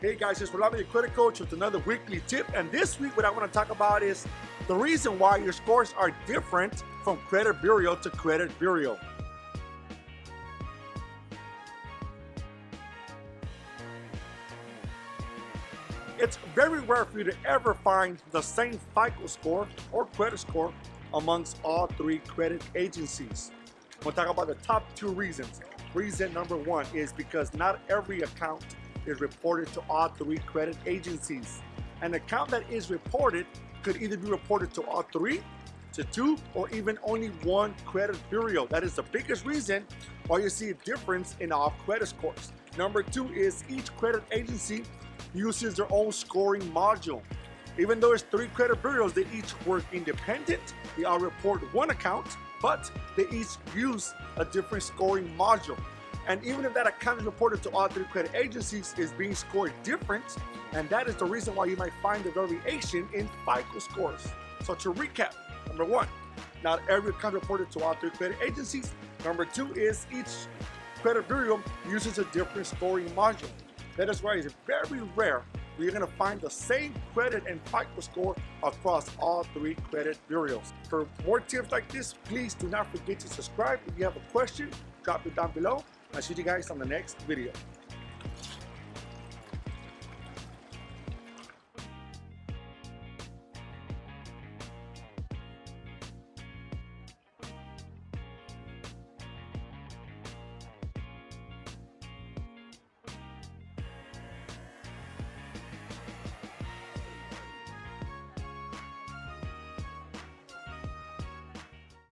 Hey guys, it's revolving, your credit coach, with another weekly tip. And this week, what I want to talk about is the reason why your scores are different from credit bureau to credit bureau. It's very rare for you to ever find the same FICO score or credit score amongst all three credit agencies. We'll talk about the top two reasons. Reason number one is because not every account is reported to all three credit agencies. An account that is reported could either be reported to all three, to two, or even only one credit bureau. That is the biggest reason why you see a difference in our credit scores. Number two is each credit agency uses their own scoring module. Even though it's three credit bureaus, they each work independent. They all report one account, but they each use a different scoring module. And even if that account is reported to all three credit agencies, is being scored different, and that is the reason why you might find a variation in FICO scores. So to recap, number one, not every account reported to all three credit agencies. Number two is each credit bureau uses a different scoring module. That is why it's very rare where you're going to find the same credit and FICO score across all three credit bureaus. For more tips like this, please do not forget to subscribe. If you have a question, drop it down below. I'll see you guys on the next video.